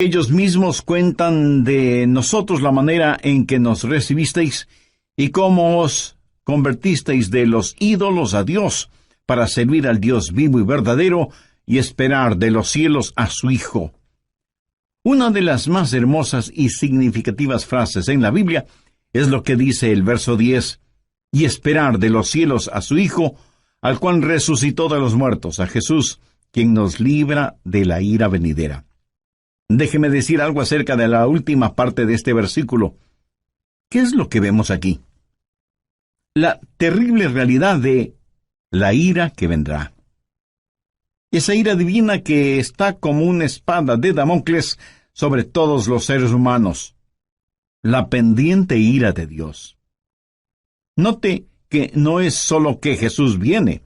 Ellos mismos cuentan de nosotros la manera en que nos recibisteis y cómo os convertisteis de los ídolos a Dios para servir al Dios vivo y verdadero y esperar de los cielos a su Hijo. Una de las más hermosas y significativas frases en la Biblia es lo que dice el verso 10, y esperar de los cielos a su Hijo, al cual resucitó de los muertos, a Jesús, quien nos libra de la ira venidera. Déjeme decir algo acerca de la última parte de este versículo. ¿Qué es lo que vemos aquí? La terrible realidad de la ira que vendrá. Esa ira divina que está como una espada de Damocles sobre todos los seres humanos. La pendiente ira de Dios. Note que no es solo que Jesús viene,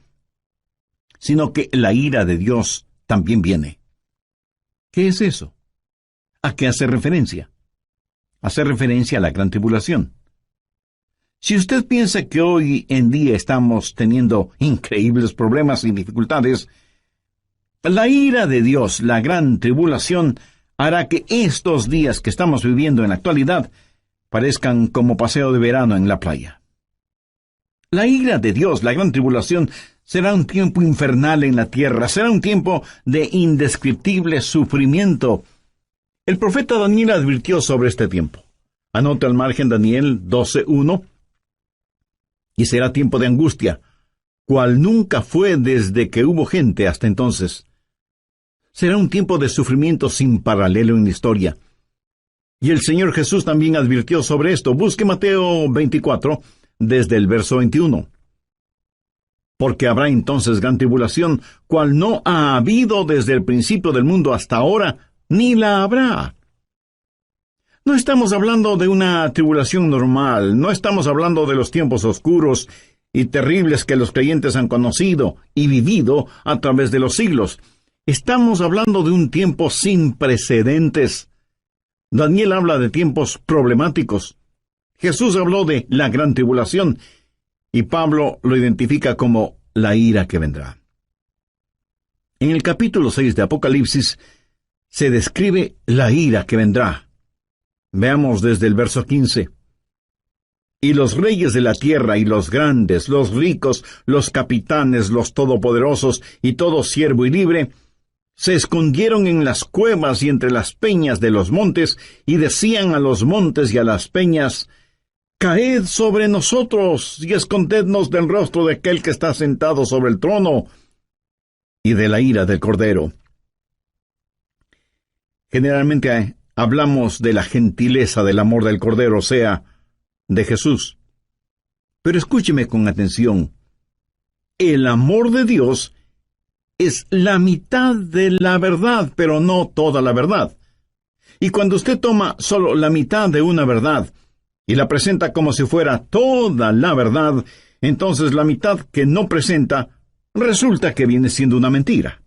sino que la ira de Dios también viene. ¿Qué es eso? ¿A qué hace referencia? Hace referencia a la gran tribulación. Si usted piensa que hoy en día estamos teniendo increíbles problemas y dificultades, la ira de Dios, la gran tribulación, hará que estos días que estamos viviendo en la actualidad parezcan como paseo de verano en la playa. La ira de Dios, la gran tribulación, será un tiempo infernal en la tierra, será un tiempo de indescriptible sufrimiento. El profeta Daniel advirtió sobre este tiempo. Anote al margen Daniel 12:1. Y será tiempo de angustia, cual nunca fue desde que hubo gente hasta entonces. Será un tiempo de sufrimiento sin paralelo en la historia. Y el Señor Jesús también advirtió sobre esto. Busque Mateo 24, desde el verso 21. Porque habrá entonces gran tribulación, cual no ha habido desde el principio del mundo hasta ahora, ni la habrá. No estamos hablando de una tribulación normal, no estamos hablando de los tiempos oscuros y terribles que los creyentes han conocido y vivido a través de los siglos. Estamos hablando de un tiempo sin precedentes. Daniel habla de tiempos problemáticos. Jesús habló de la gran tribulación y Pablo lo identifica como la ira que vendrá. En el capítulo 6 de Apocalipsis se describe la ira que vendrá. Veamos desde el verso 15. Y los reyes de la tierra y los grandes, los ricos, los capitanes, los todopoderosos y todo siervo y libre, se escondieron en las cuevas y entre las peñas de los montes, y decían a los montes y a las peñas, «Caed sobre nosotros, y escondednos del rostro de aquel que está sentado sobre el trono, y de la ira del Cordero». Generalmente hablamos de la gentileza del amor del Cordero, o sea, de Jesús. Pero escúcheme con atención. El amor de Dios es la mitad de la verdad, pero no toda la verdad. Y cuando usted toma solo la mitad de una verdad y la presenta como si fuera toda la verdad, entonces la mitad que no presenta resulta que viene siendo una mentira.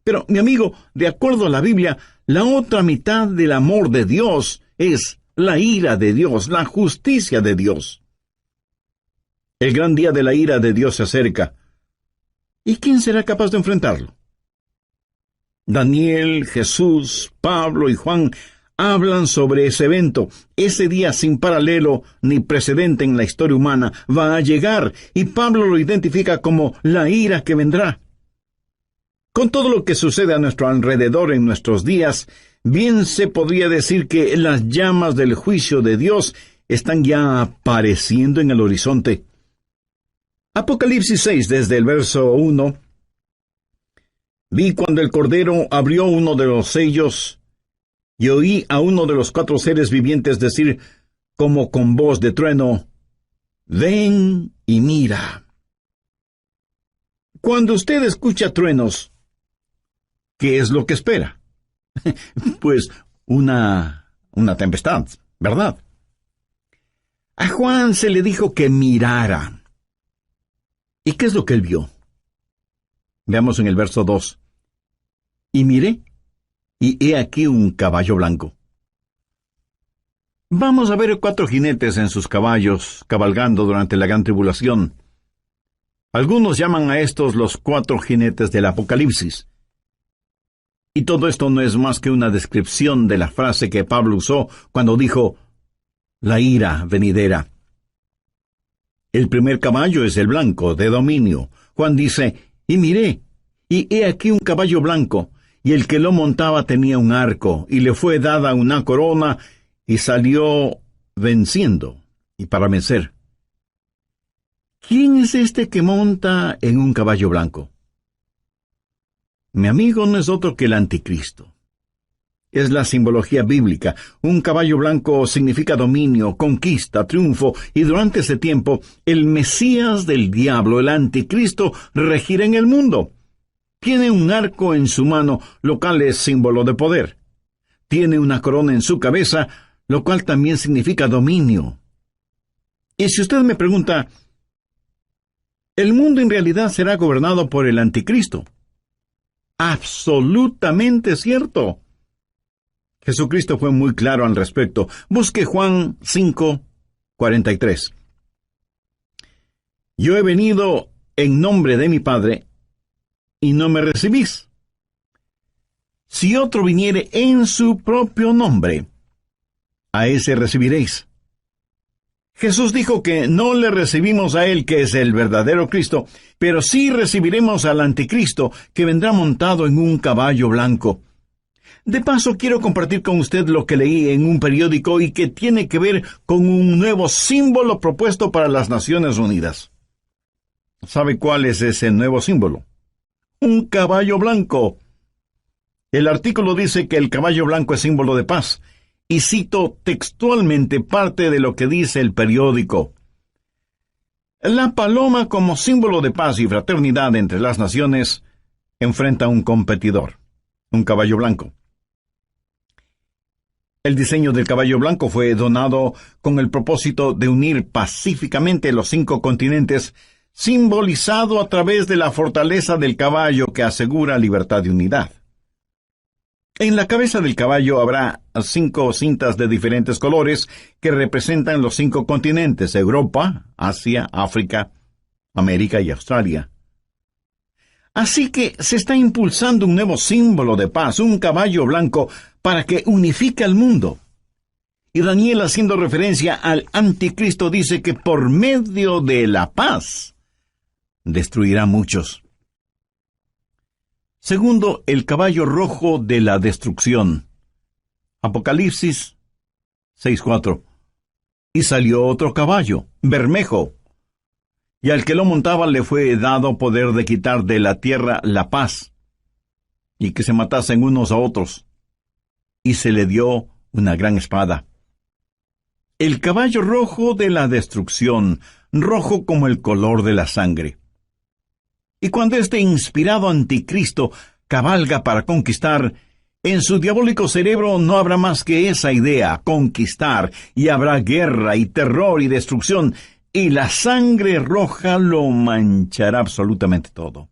Pero, mi amigo, de acuerdo a la Biblia, la otra mitad del amor de Dios es la ira de Dios, la justicia de Dios. El gran día de la ira de Dios se acerca. ¿Y quién será capaz de enfrentarlo? Daniel, Jesús, Pablo y Juan hablan sobre ese evento. Ese día sin paralelo ni precedente en la historia humana va a llegar, y Pablo lo identifica como la ira que vendrá. Con todo lo que sucede a nuestro alrededor en nuestros días, bien se podría decir que las llamas del juicio de Dios están ya apareciendo en el horizonte. Apocalipsis 6, desde el verso 1. Vi cuando el Cordero abrió uno de los sellos, y oí a uno de los 4 seres vivientes decir, como con voz de trueno, «Ven y mira». Cuando usted escucha truenos, ¿qué es lo que espera? Pues una tempestad, ¿verdad? A Juan se le dijo que mirara. ¿Y qué es lo que él vio? Veamos en el verso 2. Y miré, y he aquí un caballo blanco. Vamos a ver 4 jinetes en sus caballos, cabalgando durante la gran tribulación. Algunos llaman a estos los 4 jinetes del Apocalipsis. Y todo esto no es más que una descripción de la frase que Pablo usó cuando dijo, la ira venidera. El primer caballo es el blanco, de dominio. Juan dice, y miré, y he aquí un caballo blanco, y el que lo montaba tenía un arco, y le fue dada una corona, y salió venciendo, y para vencer. ¿Quién es este que monta en un caballo blanco? Mi amigo no es otro que el anticristo. Es la simbología bíblica. Un caballo blanco significa dominio, conquista, triunfo, y durante ese tiempo, el Mesías del diablo, el anticristo, regirá en el mundo. Tiene un arco en su mano, lo cual es símbolo de poder. Tiene una corona en su cabeza, lo cual también significa dominio. Y si usted me pregunta, ¿el mundo en realidad será gobernado por el anticristo? Absolutamente cierto. Jesucristo fue muy claro al respecto. Busque Juan 5:43. Yo he venido en nombre de mi Padre, y no me recibís. Si otro viniere en su propio nombre, a ese recibiréis. Jesús dijo que no le recibimos a Él, que es el verdadero Cristo, pero sí recibiremos al anticristo, que vendrá montado en un caballo blanco. De paso, quiero compartir con usted lo que leí en un periódico y que tiene que ver con un nuevo símbolo propuesto para las Naciones Unidas. ¿Sabe cuál es ese nuevo símbolo? Un caballo blanco. El artículo dice que el caballo blanco es símbolo de paz, y cito textualmente parte de lo que dice el periódico. La paloma, como símbolo de paz y fraternidad entre las naciones, enfrenta a un competidor, un caballo blanco. El diseño del caballo blanco fue donado con el propósito de unir pacíficamente los 5 continentes, simbolizado a través de la fortaleza del caballo que asegura libertad y unidad. En la cabeza del caballo habrá 5 cintas de diferentes colores que representan los 5 continentes: Europa, Asia, África, América y Australia. Así que se está impulsando un nuevo símbolo de paz, un caballo blanco, para que unifique al mundo. Y Daniel, haciendo referencia al anticristo, dice que por medio de la paz destruirá a muchos. Segundo, el caballo rojo de la destrucción. Apocalipsis 6:4. Y salió otro caballo, bermejo, y al que lo montaba le fue dado poder de quitar de la tierra la paz, y que se matasen unos a otros, y se le dio una gran espada. El caballo rojo de la destrucción, rojo como el color de la sangre. Y cuando este inspirado anticristo cabalga para conquistar, en su diabólico cerebro no habrá más que esa idea, conquistar, y habrá guerra y terror y destrucción, y la sangre roja lo manchará absolutamente todo.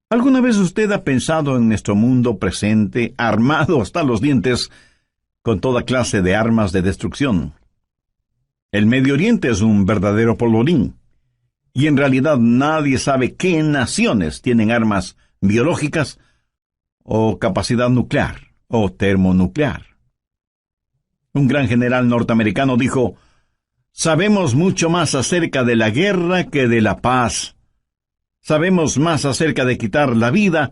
¿Alguna vez usted ha pensado en nuestro mundo presente, armado hasta los dientes, con toda clase de armas de destrucción? El Medio Oriente es un verdadero polvorín. Y en realidad nadie sabe qué naciones tienen armas biológicas o capacidad nuclear o termonuclear. Un gran general norteamericano dijo, sabemos mucho más acerca de la guerra que de la paz. Sabemos más acerca de quitar la vida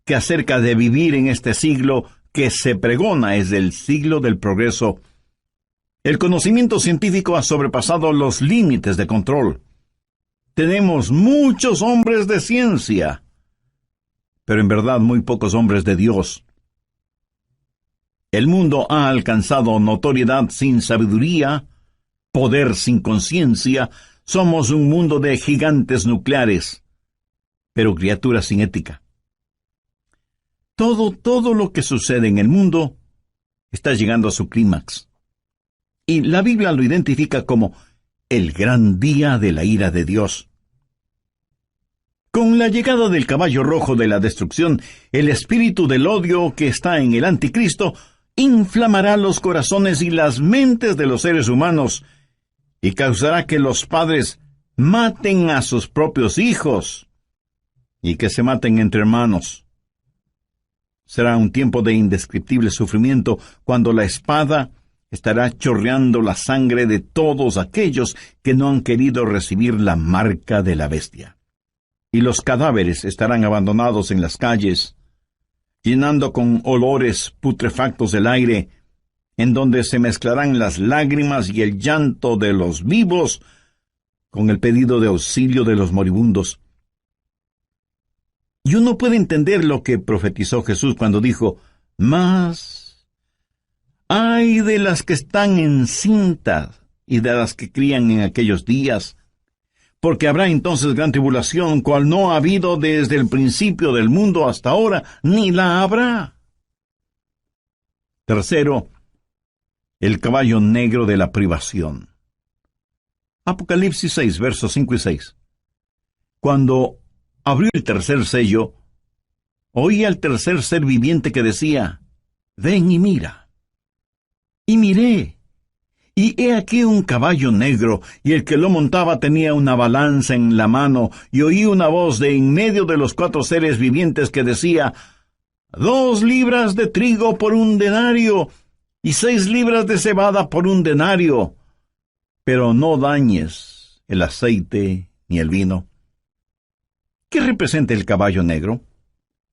que acerca de vivir en este siglo que se pregona es el siglo del progreso. El conocimiento científico ha sobrepasado los límites de control. Tenemos muchos hombres de ciencia, pero en verdad muy pocos hombres de Dios. El mundo ha alcanzado notoriedad sin sabiduría, poder sin conciencia. Somos un mundo de gigantes nucleares, pero criaturas sin ética. Todo lo que sucede en el mundo está llegando a su clímax. Y la Biblia lo identifica como el gran día de la ira de Dios. Con la llegada del caballo rojo de la destrucción, el espíritu del odio que está en el anticristo inflamará los corazones y las mentes de los seres humanos y causará que los padres maten a sus propios hijos y que se maten entre hermanos. Será un tiempo de indescriptible sufrimiento cuando la espada estará chorreando la sangre de todos aquellos que no han querido recibir la marca de la bestia. Y los cadáveres estarán abandonados en las calles, llenando con olores putrefactos el aire, en donde se mezclarán las lágrimas y el llanto de los vivos con el pedido de auxilio de los moribundos. Y uno puede entender lo que profetizó Jesús cuando dijo: «Mas ay de las que están encintas y de las que crían en aquellos días, porque habrá entonces gran tribulación, cual no ha habido desde el principio del mundo hasta ahora, ni la habrá». Tercero, el caballo negro de la privación. Apocalipsis 6, versos 5 y 6. Cuando abrió el tercer sello, oí al tercer ser viviente que decía: «Ven y mira». Y miré, y he aquí un caballo negro, y el que lo montaba tenía una balanza en la mano, y oí una voz de en medio de los 4 seres vivientes que decía: «2 libras de trigo por 1 denario, y 6 libras de cebada por 1 denario, pero no dañes el aceite ni el vino». ¿Qué representa el caballo negro?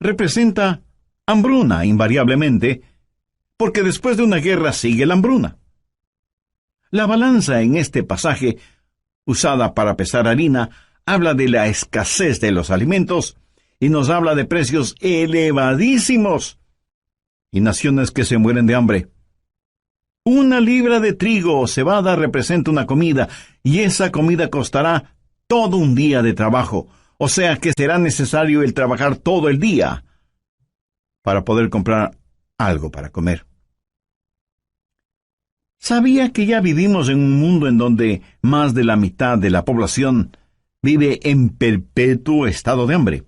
Representa hambruna, invariablemente, porque después de una guerra sigue la hambruna. La balanza en este pasaje, usada para pesar harina, habla de la escasez de los alimentos y nos habla de precios elevadísimos y naciones que se mueren de hambre. 1 libra de trigo o cebada representa una comida, y esa comida costará todo un día de trabajo. O sea que será necesario el trabajar todo el día para poder comprar algo para comer. ¿Sabía que ya vivimos en un mundo en donde más de la mitad de la población vive en perpetuo estado de hambre?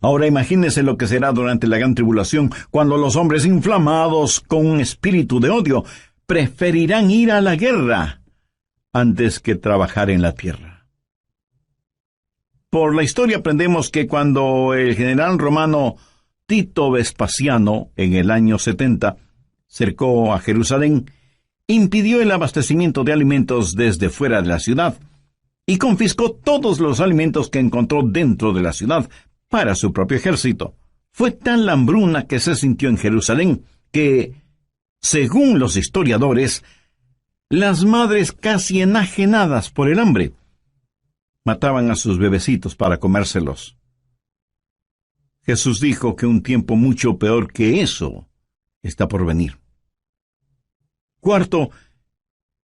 Ahora imagínese lo que será durante la gran tribulación, cuando los hombres inflamados con un espíritu de odio preferirán ir a la guerra antes que trabajar en la tierra. Por la historia aprendemos que cuando el general romano Tito Vespasiano, en el año 70, cercó a Jerusalén, impidió el abastecimiento de alimentos desde fuera de la ciudad y confiscó todos los alimentos que encontró dentro de la ciudad para su propio ejército. Fue tal la hambruna que se sintió en Jerusalén que, según los historiadores, las madres casi enajenadas por el hambre mataban a sus bebecitos para comérselos. Jesús dijo que un tiempo mucho peor que eso está por venir. Cuarto,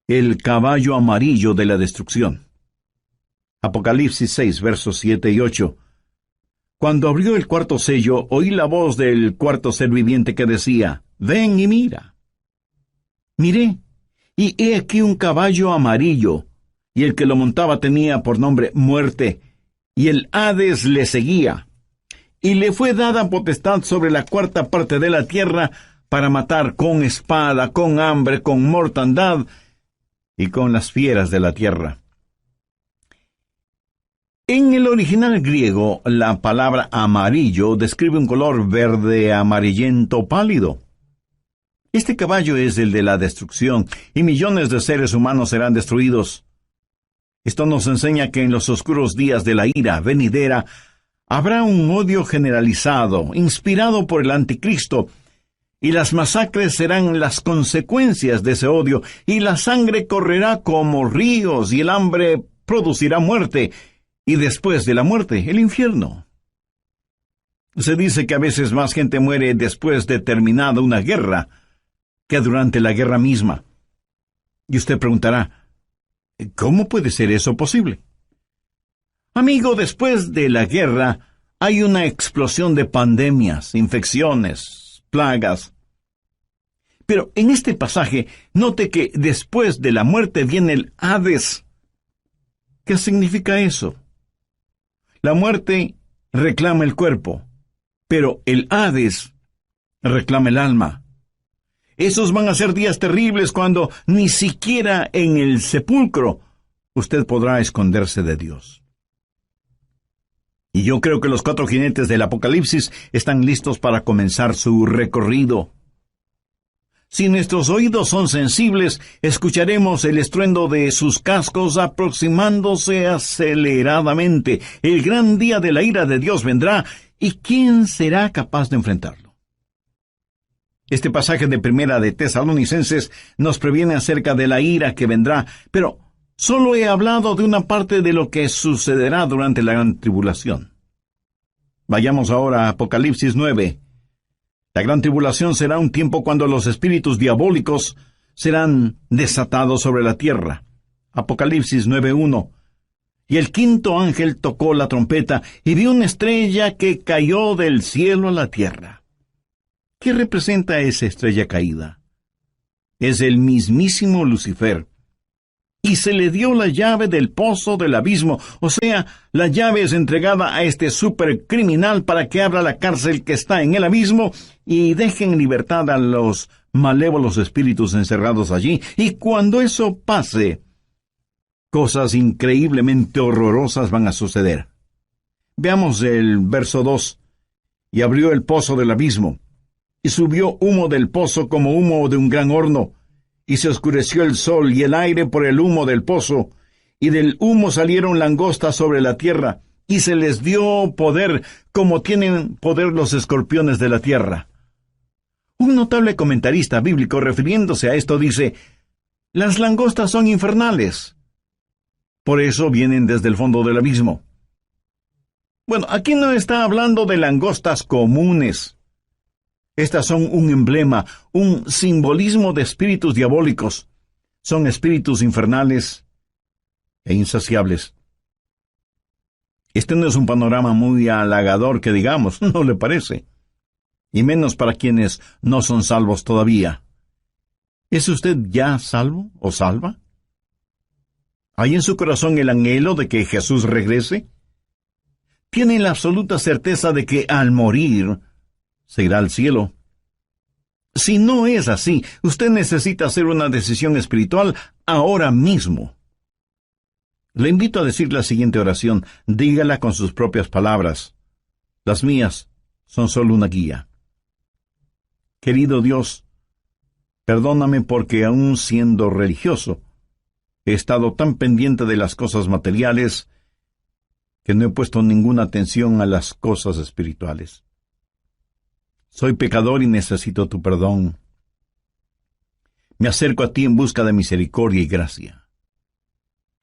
el caballo amarillo de la destrucción. Apocalipsis 6, versos 7 y 8. Cuando abrió el 4º sello, oí la voz del 4º ser viviente que decía: «Ven y mira». Miré, y he aquí un caballo amarillo, y el que lo montaba tenía por nombre Muerte, y el Hades le seguía. Y le fue dada potestad sobre la 4ª parte de la tierra para matar con espada, con hambre, con mortandad y con las fieras de la tierra. En el original griego, la palabra amarillo describe un color verde amarillento pálido. Este caballo es el de la destrucción, y millones de seres humanos serán destruidos. Esto nos enseña que en los oscuros días de la ira venidera habrá un odio generalizado, inspirado por el anticristo, y las masacres serán las consecuencias de ese odio, y la sangre correrá como ríos, y el hambre producirá muerte, y después de la muerte, el infierno. Se dice que a veces más gente muere después de terminada una guerra que durante la guerra misma. Y usted preguntará: ¿cómo puede ser eso posible? Amigo, después de la guerra hay una explosión de pandemias, infecciones, plagas. Pero en este pasaje, note que después de la muerte viene el Hades. ¿Qué significa eso? La muerte reclama el cuerpo, pero el Hades reclama el alma. Esos van a ser días terribles cuando ni siquiera en el sepulcro usted podrá esconderse de Dios. Y yo creo que los 4 jinetes del Apocalipsis están listos para comenzar su recorrido. Si nuestros oídos son sensibles, escucharemos el estruendo de sus cascos aproximándose aceleradamente. El gran día de la ira de Dios vendrá, ¿y quién será capaz de enfrentarlo? Este pasaje de Primera de Tesalonicenses nos previene acerca de la ira que vendrá, pero solo he hablado de una parte de lo que sucederá durante la gran tribulación. Vayamos ahora a Apocalipsis 9. La gran tribulación será un tiempo cuando los espíritus diabólicos serán desatados sobre la tierra. Apocalipsis 9:1. Y el quinto ángel tocó la trompeta, y vi una estrella que cayó del cielo a la tierra. ¿Qué representa esa estrella caída? Es el mismísimo Lucifer. Y se le dio la llave del pozo del abismo, o sea, la llave es entregada a este supercriminal para que abra la cárcel que está en el abismo y deje en libertad a los malévolos espíritus encerrados allí. Y cuando eso pase, cosas increíblemente horrorosas van a suceder. Veamos el verso 2. Y abrió el pozo del abismo, y subió humo del pozo como humo de un gran horno, y se oscureció el sol y el aire por el humo del pozo, y del humo salieron langostas sobre la tierra, y se les dio poder, como tienen poder los escorpiones de la tierra. Un notable comentarista bíblico, refiriéndose a esto, dice: las langostas son infernales. Por eso vienen desde el fondo del abismo. Bueno, aquí no está hablando de langostas comunes. Estas son un emblema, un simbolismo de espíritus diabólicos. Son espíritus infernales e insaciables. Este no es un panorama muy halagador que digamos, ¿no le parece? Y menos para quienes no son salvos todavía. ¿Es usted ya salvo o salva? ¿Hay en su corazón el anhelo de que Jesús regrese? ¿Tiene la absoluta certeza de que al morir se irá al cielo? Si no es así, usted necesita hacer una decisión espiritual ahora mismo. Le invito a decir la siguiente oración. Dígala con sus propias palabras. Las mías son solo una guía. Querido Dios, perdóname porque aún siendo religioso, he estado tan pendiente de las cosas materiales que no he puesto ninguna atención a las cosas espirituales. Soy pecador y necesito tu perdón. Me acerco a ti en busca de misericordia y gracia.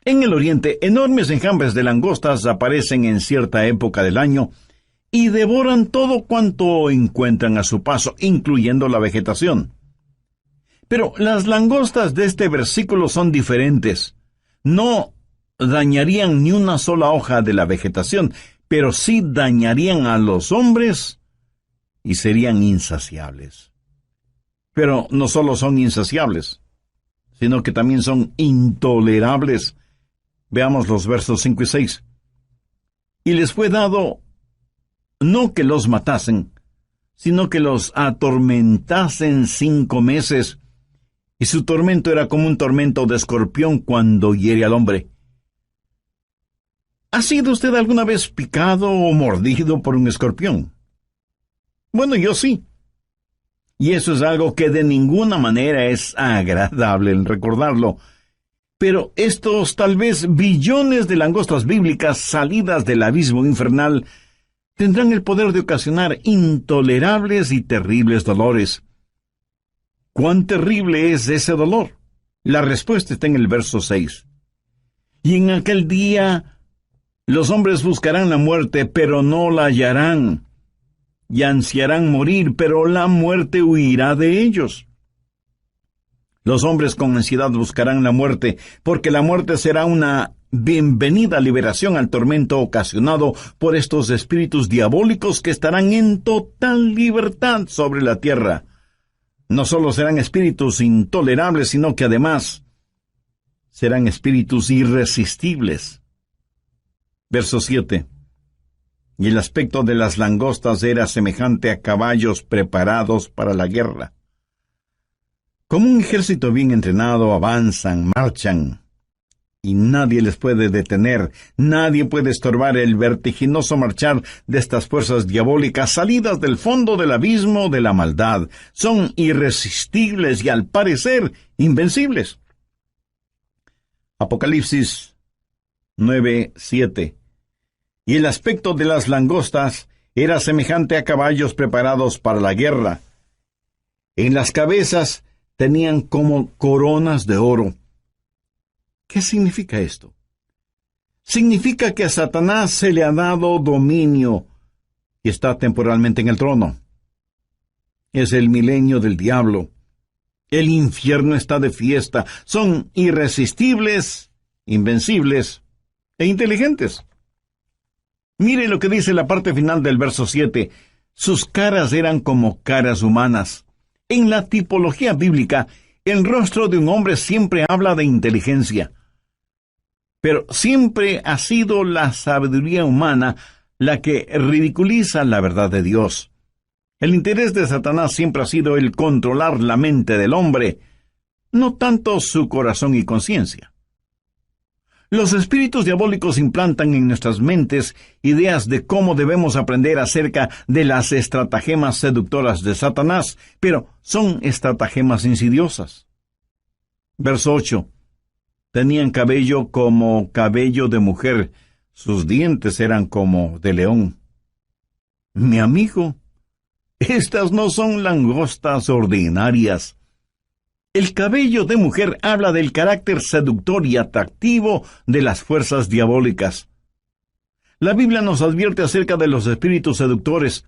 En el oriente, enormes enjambres de langostas aparecen en cierta época del año y devoran todo cuanto encuentran a su paso, incluyendo la vegetación. Pero las langostas de este versículo son diferentes. No dañarían ni una sola hoja de la vegetación, pero sí dañarían a los hombres y serían insaciables. Pero no solo son insaciables, sino que también son intolerables. Veamos los versos 5 y 6. Y les fue dado no que los matasen, sino que los atormentasen 5 meses, y su tormento era como un tormento de escorpión cuando hiere al hombre. ¿Ha sido usted alguna vez picado o mordido por un escorpión? Bueno, yo sí. Y eso es algo que de ninguna manera es agradable el recordarlo. Pero estos tal vez billones de langostas bíblicas salidas del abismo infernal tendrán el poder de ocasionar intolerables y terribles dolores. ¿Cuán terrible es ese dolor? La respuesta está en el verso 6. Y en aquel día los hombres buscarán la muerte, pero no la hallarán. Y ansiarán morir, pero la muerte huirá de ellos. Los hombres con ansiedad buscarán la muerte, porque la muerte será una bienvenida liberación al tormento ocasionado por estos espíritus diabólicos que estarán en total libertad sobre la tierra. No solo serán espíritus intolerables, sino que además serán espíritus irresistibles. Verso 7. Y el aspecto de las langostas era semejante a caballos preparados para la guerra. Como un ejército bien entrenado, avanzan, marchan. y nadie les puede detener, nadie puede estorbar el vertiginoso marchar de estas fuerzas diabólicas salidas del fondo del abismo de la maldad. Son irresistibles y al parecer invencibles. Apocalipsis 9:7. Y el aspecto de las langostas era semejante a caballos preparados para la guerra. En las cabezas tenían como coronas de oro. ¿Qué significa esto? Significa que a Satanás se le ha dado dominio y está temporalmente en el trono. Es el milenio del diablo. El infierno está de fiesta. Son irresistibles, invencibles e inteligentes. Mire lo que dice la parte final del verso 7. Sus caras eran como caras humanas. En la tipología bíblica, el rostro de un hombre siempre habla de inteligencia. Pero siempre ha sido la sabiduría humana la que ridiculiza la verdad de Dios. El interés de Satanás siempre ha sido el controlar la mente del hombre, no tanto su corazón y conciencia. Los espíritus diabólicos implantan en nuestras mentes ideas de cómo debemos aprender acerca de las estratagemas seductoras de Satanás, pero son estratagemas insidiosas. Verso 8. Tenían cabello como cabello de mujer, sus dientes eran como de león. Mi amigo, estas no son langostas ordinarias. El cabello de mujer habla del carácter seductor y atractivo de las fuerzas diabólicas. La Biblia nos advierte acerca de los espíritus seductores,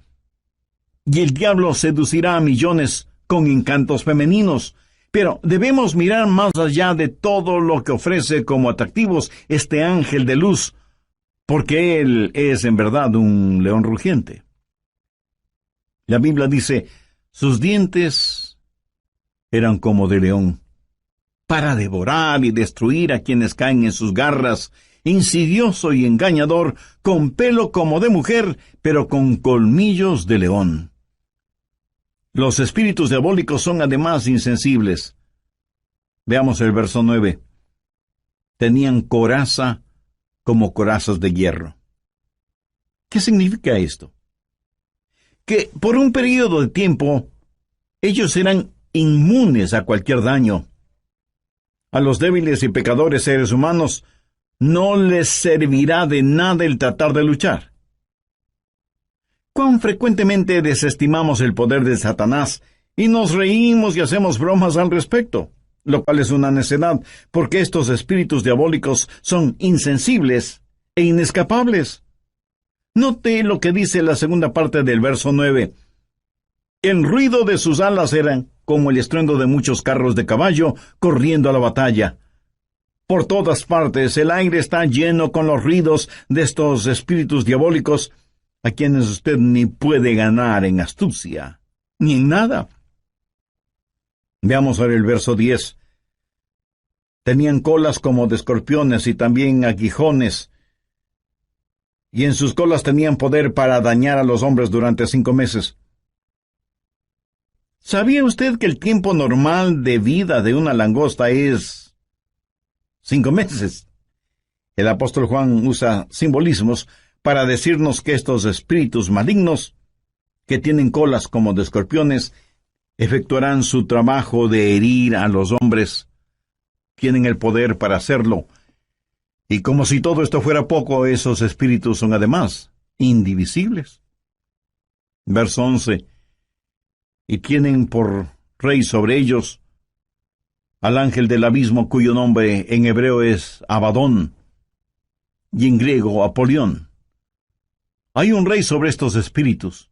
y el diablo seducirá a millones con encantos femeninos. Pero debemos mirar más allá de todo lo que ofrece como atractivos este ángel de luz, porque él es en verdad un león rugiente. La Biblia dice, sus dientes eran como de león, para devorar y destruir a quienes caen en sus garras, insidioso y engañador, con pelo como de mujer, pero con colmillos de león. Los espíritus diabólicos son además insensibles. Veamos el verso 9. Tenían coraza como corazas de hierro. ¿Qué significa esto? Que por un periodo de tiempo ellos eran inmunes a cualquier daño. A los débiles y pecadores seres humanos no les servirá de nada el tratar de luchar. ¿Cuán frecuentemente desestimamos el poder de Satanás y nos reímos y hacemos bromas al respecto? Lo cual es una necedad, porque estos espíritus diabólicos son insensibles e inescapables. Note lo que dice la segunda parte del verso 9. El ruido de sus alas era como el estruendo de muchos carros de caballo corriendo a la batalla. Por todas partes el aire está lleno con los ruidos de estos espíritus diabólicos, a quienes usted ni puede ganar en astucia, ni en nada. Veamos ahora el verso 10. Tenían colas como de escorpiones y también aguijones, y en sus colas tenían poder para dañar a los hombres durante 5 meses. ¿Sabía usted que el tiempo normal de vida de una langosta es 5 meses? El apóstol Juan usa simbolismos para decirnos que estos espíritus malignos, que tienen colas como de escorpiones, efectuarán su trabajo de herir a los hombres. Tienen el poder para hacerlo. Y como si todo esto fuera poco, esos espíritus son además indivisibles. Verso 11. Y tienen por rey sobre ellos al ángel del abismo, cuyo nombre en hebreo es Abadón y en griego Apolión. Hay un rey sobre estos espíritus.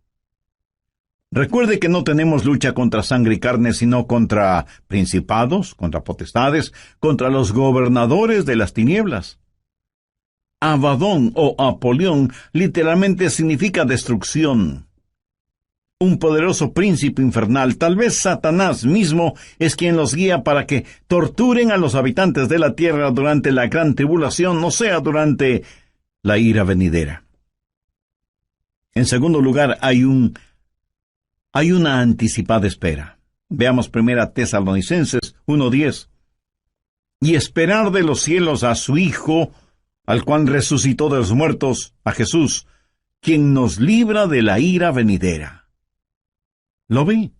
Recuerde que no tenemos lucha contra sangre y carne, sino contra principados, contra potestades, contra los gobernadores de las tinieblas. Abadón o Apolión literalmente significa destrucción. Un poderoso príncipe infernal, tal vez Satanás mismo, es quien los guía para que torturen a los habitantes de la tierra durante la gran tribulación, o sea, durante la ira venidera. En segundo lugar, hay una anticipada espera. Veamos 1 Tesalonicenses 1:10. y esperar de los cielos a su Hijo, al cual resucitó de los muertos, a Jesús, quien nos libra de la ira venidera. ¿Lo ve?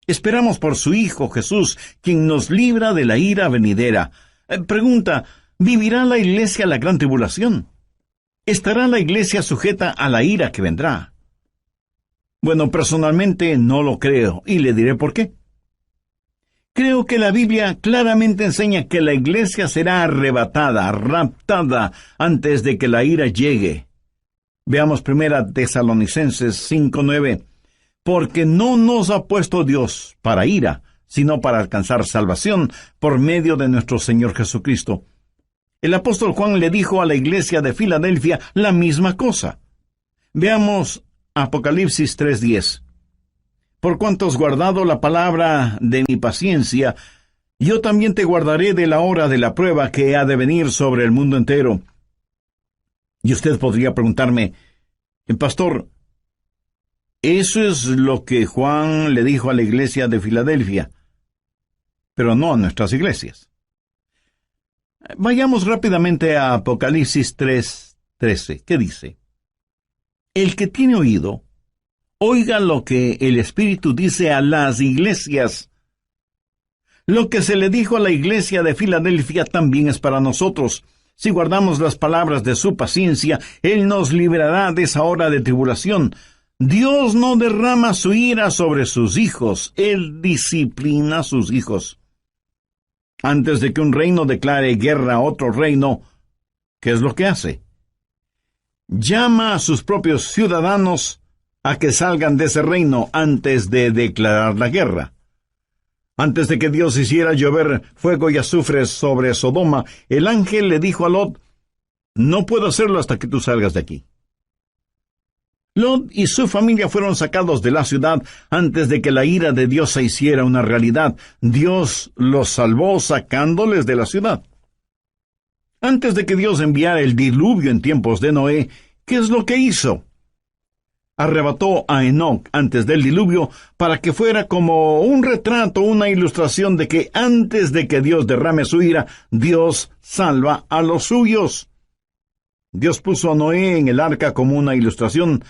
Esperamos por su Hijo Jesús, quien nos libra de la ira venidera. Pregunta, ¿vivirá la iglesia la gran tribulación? ¿Estará la iglesia sujeta a la ira que vendrá? Bueno, personalmente no lo creo, y le diré por qué. Creo que la Biblia claramente enseña que la iglesia será arrebatada, raptada, antes de que la ira llegue. Veamos 1 Tesalonicenses 5:9. Porque no nos ha puesto Dios para ira, sino para alcanzar salvación por medio de nuestro Señor Jesucristo. El apóstol Juan le dijo a la iglesia de Filadelfia la misma cosa. Veamos Apocalipsis 3:10. Por cuanto has guardado la palabra de mi paciencia, yo también te guardaré de la hora de la prueba que ha de venir sobre el mundo entero. Y usted podría preguntarme, Pastor, eso es lo que Juan le dijo a la iglesia de Filadelfia, pero no a nuestras iglesias. Vayamos rápidamente a Apocalipsis 3:13. ¿Qué dice? El que tiene oído, oiga lo que el Espíritu dice a las iglesias. Lo que se le dijo a la iglesia de Filadelfia también es para nosotros. Si guardamos las palabras de su paciencia, Él nos librará de esa hora de tribulación. Dios no derrama su ira sobre sus hijos, Él disciplina a sus hijos. Antes de que un reino declare guerra a otro reino, ¿qué es lo que hace? Llama a sus propios ciudadanos a que salgan de ese reino antes de declarar la guerra. Antes de que Dios hiciera llover fuego y azufre sobre Sodoma, el ángel le dijo a Lot, no puedo hacerlo hasta que tú salgas de aquí. Lot y su familia fueron sacados de la ciudad antes de que la ira de Dios se hiciera una realidad. Dios los salvó sacándoles de la ciudad. Antes de que Dios enviara el diluvio en tiempos de Noé, ¿qué es lo que hizo? Arrebató a Enoc antes del diluvio para que fuera como un retrato, una ilustración de que antes de que Dios derrame su ira, Dios salva a los suyos. Dios puso a Noé en el arca como una ilustración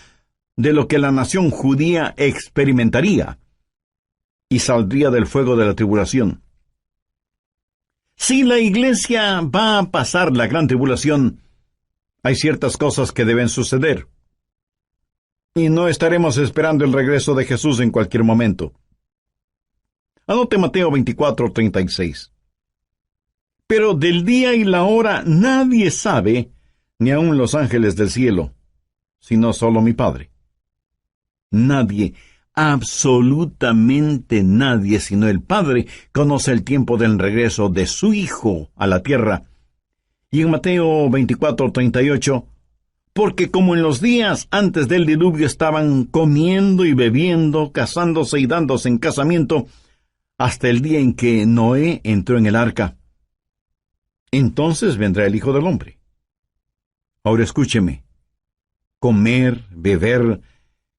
de lo que la nación judía experimentaría y saldría del fuego de la tribulación. Si la iglesia va a pasar la gran tribulación, hay ciertas cosas que deben suceder. Y no estaremos esperando el regreso de Jesús en cualquier momento. Anote Mateo 24:36. Pero del día y la hora nadie sabe, ni aun los ángeles del cielo, sino solo mi Padre. Nadie, absolutamente nadie, sino el Padre, conoce el tiempo del regreso de su Hijo a la tierra. Y en Mateo 24:38, porque como en los días antes del diluvio estaban comiendo y bebiendo, casándose y dándose en casamiento, hasta el día en que Noé entró en el arca. Entonces vendrá el Hijo del Hombre. Ahora escúcheme. Comer, beber,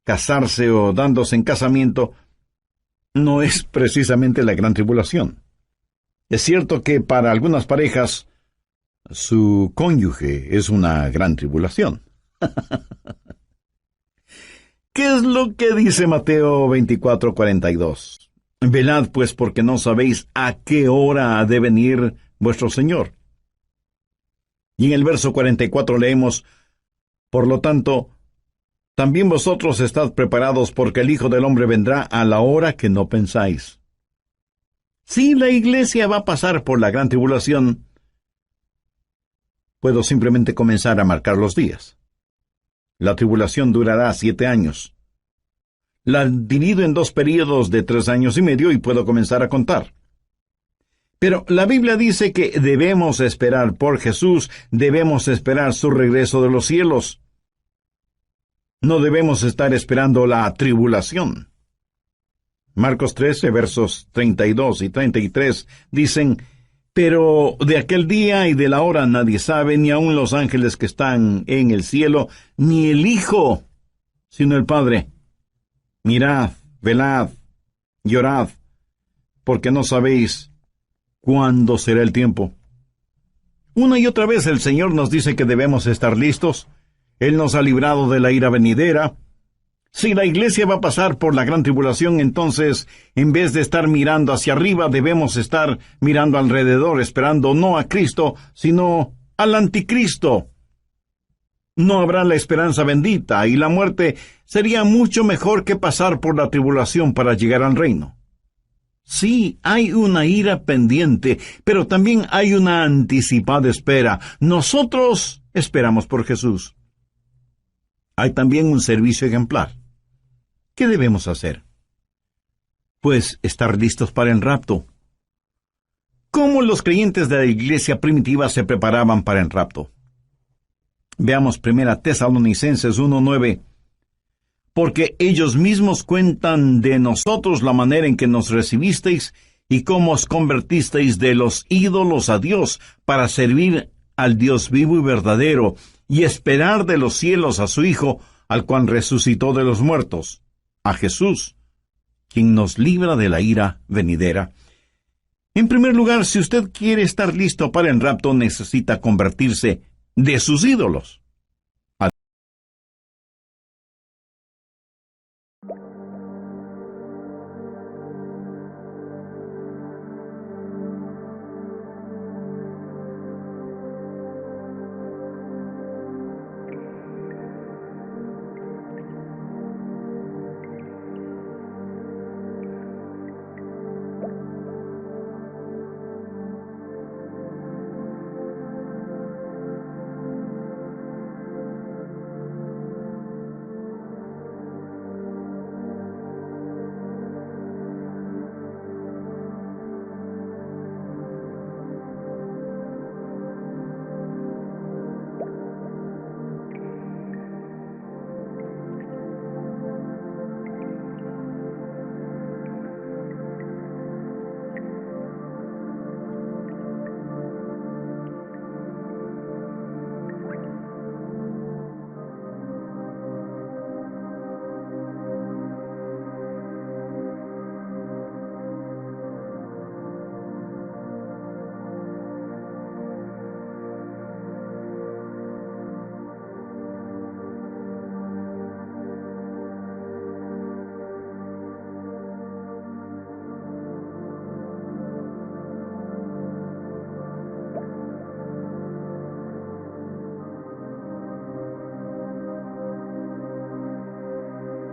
casarse o dándose en casamiento no es precisamente la gran tribulación. Es cierto que para algunas parejas su cónyuge es una gran tribulación. ¿Qué es lo que dice Mateo 24:42? Velad pues porque no sabéis a qué hora ha de venir vuestro Señor. Y en el verso 44 leemos, por lo tanto, también vosotros estad preparados porque el Hijo del Hombre vendrá a la hora que no pensáis. Si la iglesia va a pasar por la gran tribulación, puedo simplemente comenzar a marcar los días. La tribulación durará 7 años. La divido en 2 períodos de 3 años y medio y puedo comenzar a contar. Pero la Biblia dice que debemos esperar por Jesús, debemos esperar su regreso de los cielos. No debemos estar esperando la tribulación. Marcos 13, versos 32 y 33 dicen, pero de aquel día y de la hora nadie sabe, ni aun los ángeles que están en el cielo, ni el Hijo, sino el Padre. Mirad, velad, llorad, porque no sabéis ¿Cuándo será el tiempo? Una y otra vez el Señor nos dice que debemos estar listos. Él nos ha librado de la ira venidera. Si la iglesia va a pasar por la gran tribulación, entonces, en vez de estar mirando hacia arriba, debemos estar mirando alrededor, esperando no a Cristo, sino al anticristo. No habrá la esperanza bendita, y la muerte sería mucho mejor que pasar por la tribulación para llegar al reino. Sí, hay una ira pendiente, pero también hay una anticipada espera. Nosotros esperamos por Jesús. Hay también un servicio ejemplar. ¿Qué debemos hacer? Pues estar listos para el rapto. ¿Cómo los creyentes de la iglesia primitiva se preparaban para el rapto? Veamos 1 Tesalonicenses 1:9. Porque ellos mismos cuentan de nosotros la manera en que nos recibisteis y cómo os convertisteis de los ídolos a Dios para servir al Dios vivo y verdadero y esperar de los cielos a su Hijo, al cual resucitó de los muertos, a Jesús, quien nos libra de la ira venidera. En primer lugar, si usted quiere estar listo para el rapto, necesita convertirse de sus ídolos.